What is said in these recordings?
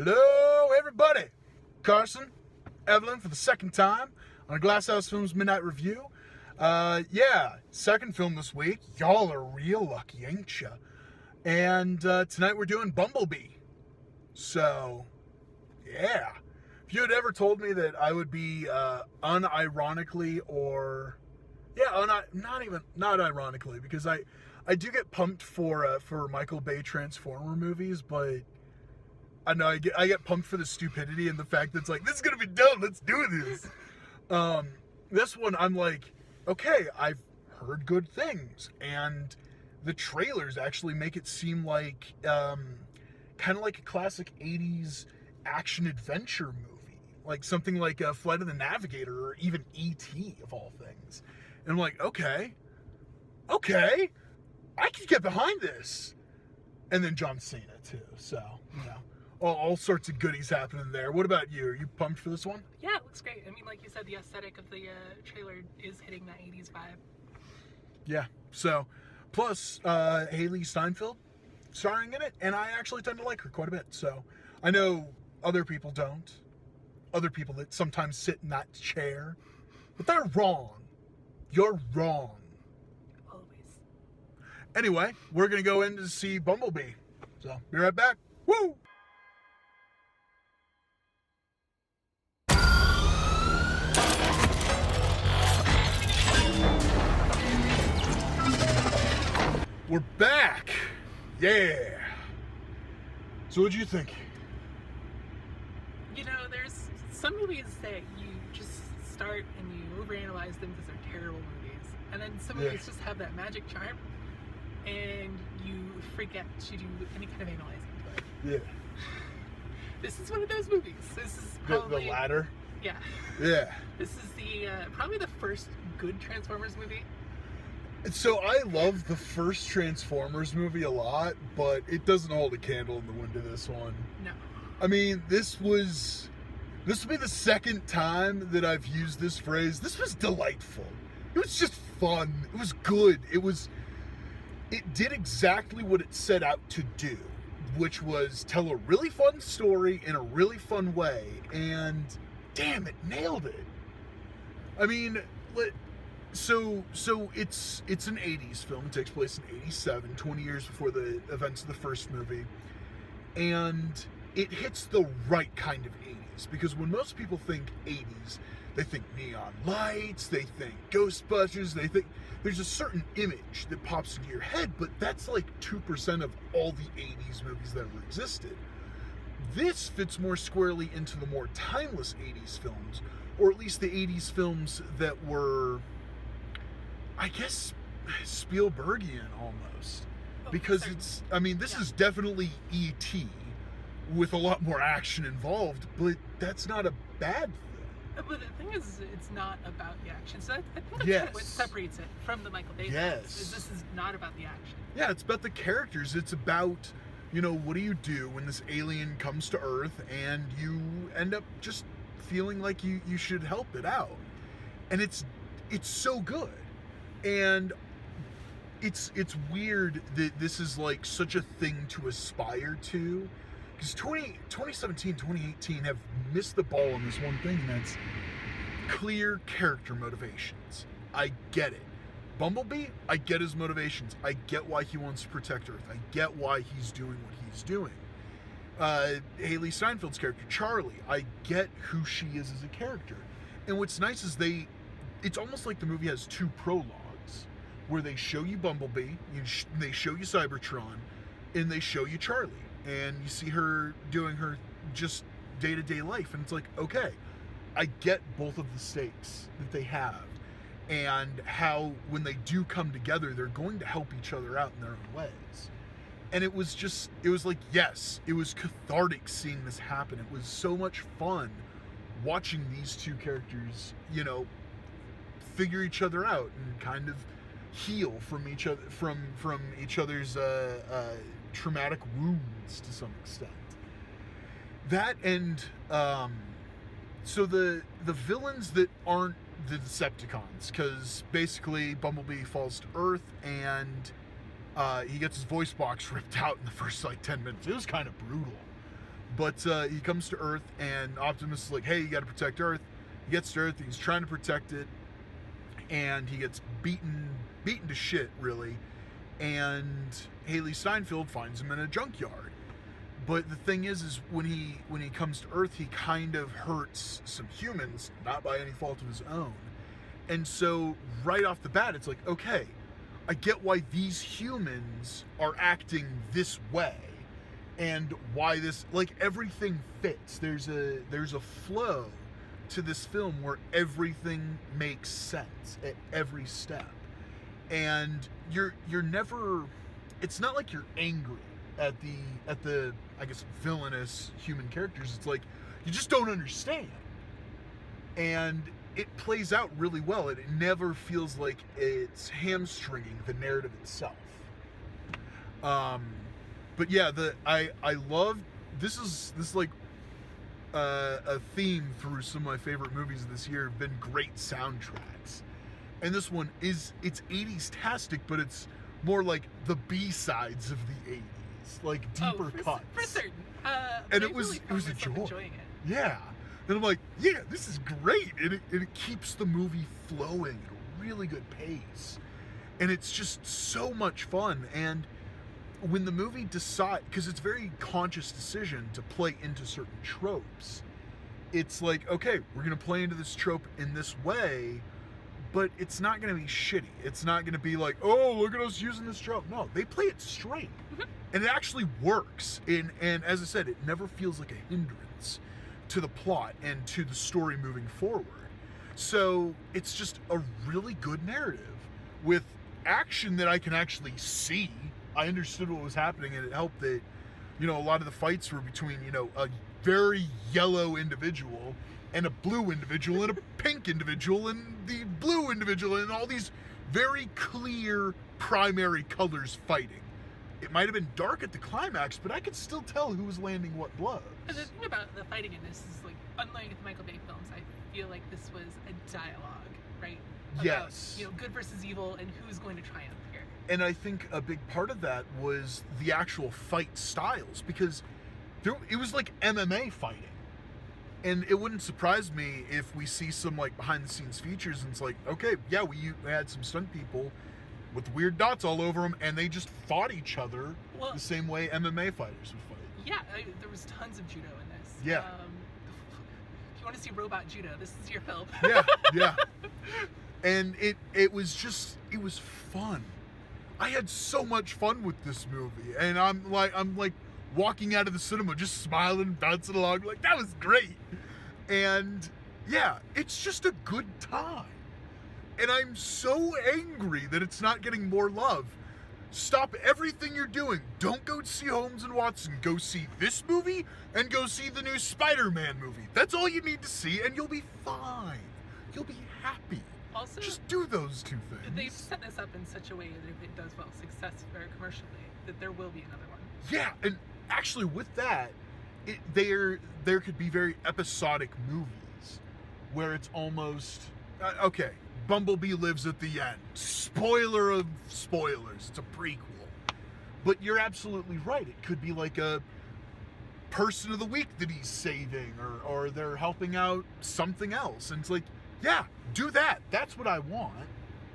Hello, everybody. Carson, Evelyn for the second time on a Glasshouse Films Midnight Review. Second film this week. Y'all are real lucky, ain't ya? And tonight we're doing Bumblebee. So, yeah. If you had ever told me that I would be unironically or... not ironically, because I do get pumped for Michael Bay Transformer movies, but I know I get pumped for the stupidity and the fact that it's like, this is gonna be dumb, let's do this. This one I'm like, okay, I've heard good things, and the trailers actually make it seem like kind of like a classic 80s action adventure movie, like something like Flight of the Navigator or even E.T. of all things. And I'm like, okay, I can get behind this. And then John Cena too, so, you know, all sorts of goodies happening there. What about you? Are you pumped for this one? Yeah, it looks great. I mean, like you said, the aesthetic of the trailer is hitting that 80s vibe. Yeah, so, plus Hailee Steinfeld starring in it, and I actually tend to like her quite a bit. So, I know other people don't. Other people that sometimes sit in that chair, but they're wrong. You're wrong. Always. Anyway, we're going to go in to see Bumblebee. So, be right back. Woo! We're back. Yeah. So what'd you think? You know, there's some movies that you just start and you overanalyze them because they're terrible movies. And then some movies just have that magic charm and you forget to do any kind of analyzing to it. Yeah. This is one of those movies. This is probably... The latter? Yeah. Yeah. This is the probably the first good Transformers movie. So I love the first Transformers movie a lot, but it doesn't hold a candle in the wind to this one. No. I mean, this will be the second time that I've used this phrase. This was delightful. It was just fun. It was good. It did exactly what it set out to do, which was tell a really fun story in a really fun way, and damn, it nailed it. I mean, so it's an 80s film. It takes place in 87, 20 years before the events of the first movie. And it hits the right kind of 80s. Because when most people think 80s, they think neon lights, they think Ghostbusters, they think there's a certain image that pops into your head, but that's like 2% of all the 80s movies that ever existed. This fits more squarely into the more timeless 80s films, or at least the 80s films that were, I guess, Spielbergian almost. Because this is definitely E.T. with a lot more action involved, but that's not a bad thing. But the thing is, it's not about the action. So I think that's kind of what separates it from the Michael Bay films, is this is not about the action. Yeah, it's about the characters. It's about, you know, what do you do when this alien comes to Earth and you end up just feeling like you should help it out. And it's so good. And it's weird that this is like such a thing to aspire to, because 2017, 2018 have missed the ball on this one thing, and that's clear character motivations. I get it. Bumblebee, I get his motivations. I get why he wants to protect Earth. I get why he's doing what he's doing. Hailee Steinfeld's character, Charlie, I get who she is as a character. And what's nice is it's almost like the movie has two prologues, where they show you Bumblebee, they show you Cybertron, and they show you Charlie. And you see her doing her just day-to-day life. And it's like, okay, I get both of the stakes that they have, and how when they do come together, they're going to help each other out in their own ways. And it was like, yes, it was cathartic seeing this happen. It was so much fun watching these two characters, you know, figure each other out and kind of heal from each other, from each other's traumatic wounds to some extent. That, and so the villains that aren't the Decepticons, because basically Bumblebee falls to Earth and he gets his voice box ripped out in the first like 10 minutes. It was kind of brutal. But he comes to Earth, and Optimus is like, hey, you got to protect Earth. He gets to Earth, he's trying to protect it, and he gets beaten to shit, really. And Hailee Steinfeld finds him in a junkyard. But the thing is when he comes to Earth, he kind of hurts some humans, not by any fault of his own. And so right off the bat, it's like, okay, I get why these humans are acting this way, and why this, like, everything fits. There's a flow to this film where everything makes sense at every step, and you're never. It's not like you're angry at the I guess villainous human characters. It's like you just don't understand, and it plays out really well. It never feels like it's hamstringing the narrative itself. But yeah, I love this is like a theme through some of my favorite movies this year have been great soundtracks, and this one it's 80s-tastic, but it's more like the B-sides of the 80s, like deeper cuts. For certain. And it was a joy. Enjoying it. Yeah. And I'm like, yeah, this is great. And it keeps the movie flowing at a really good pace. And it's just so much fun. And when the movie decides, because it's a very conscious decision to play into certain tropes, it's like, okay, we're going to play into this trope in this way, but it's not going to be shitty. It's not going to be like, oh, look at us using this trope. No, they play it straight. Mm-hmm. And it actually works. And as I said, it never feels like a hindrance to the plot and to the story moving forward. So it's just a really good narrative with action that I can actually see. I understood what was happening, and it helped that, a lot of the fights were between, a very yellow individual and a blue individual and a pink individual and the blue individual, and all these very clear primary colors fighting. It might have been dark at the climax, but I could still tell who was landing what blows. And the thing about the fighting in this is, like, unlike the Michael Bay films, I feel like this was a dialogue, right? About, yes. Good versus evil and who's going to triumph here. And I think a big part of that was the actual fight styles, because it was like MMA fighting. And it wouldn't surprise me if we see some, like, behind-the-scenes features, and it's like, okay, yeah, we had some stunt people with weird dots all over them, and they just fought each other the same way MMA fighters would fight. Yeah, there was tons of judo in this. Yeah. If you want to see robot judo, this is your film. Yeah. And it was fun. I had so much fun with this movie, and I'm like walking out of the cinema just smiling, bouncing along, like, that was great. And yeah, it's just a good time. And I'm so angry that it's not getting more love. Stop everything you're doing. Don't go see Holmes and Watson. Go see this movie and go see the new Spider-Man movie. That's all you need to see, and you'll be fine. You'll be happy. Also, just do those two things. They've set this up in such a way that if it does well successfully or commercially, that there will be another one. Yeah, and actually with that, there could be very episodic movies where it's almost okay. Bumblebee lives at the end. Spoiler of spoilers. It's a prequel. But you're absolutely right. It could be like a person of the week that he's saving, or they're helping out something else. And it's like, yeah, do that. That's what I want.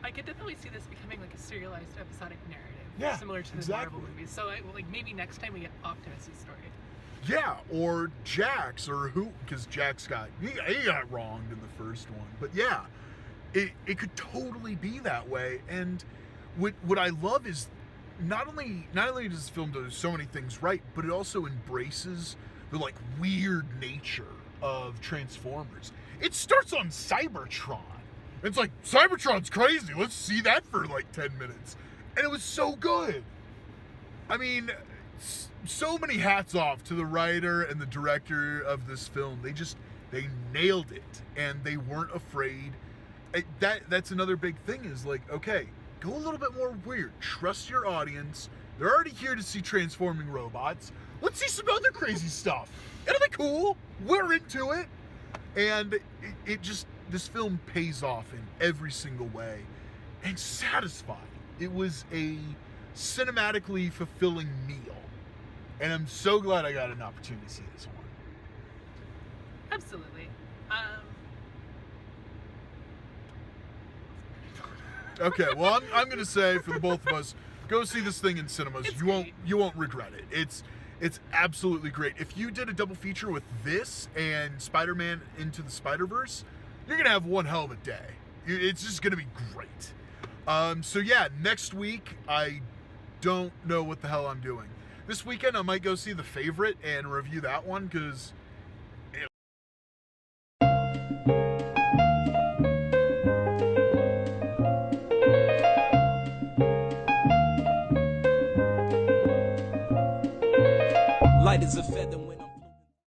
I could definitely see this becoming like a serialized episodic narrative. Yeah, similar to the Marvel movies. So maybe next time we get Optimus' story. Yeah, or Jax, or who, because Jax he got wronged in the first one. But yeah, it could totally be that way. And what I love is not only does this film do so many things right, but it also embraces the, like, weird nature of Transformers. It starts on Cybertron. It's like, Cybertron's crazy. Let's see that for like 10 minutes. And it was so good. I mean, so many hats off to the writer and the director of this film. They nailed it, and they weren't afraid. That's another big thing, is like, okay, go a little bit more weird. Trust your audience. They're already here to see transforming robots. Let's see some other crazy stuff. It'll be cool. We're into it. And this film pays off in every single way, and satisfying. It was a cinematically fulfilling meal. And I'm so glad I got an opportunity to see this one. Absolutely. Okay, well, I'm gonna say for the both of us, go see this thing in cinemas. It's You won't regret it. It's absolutely great. If you did a double feature with this and Spider-Man Into the Spider-Verse, you're gonna have one hell of a day. It's just gonna be great. So yeah, next week I don't know what the hell I'm doing. This weekend I might go see The Favorite and review that one because. Light is a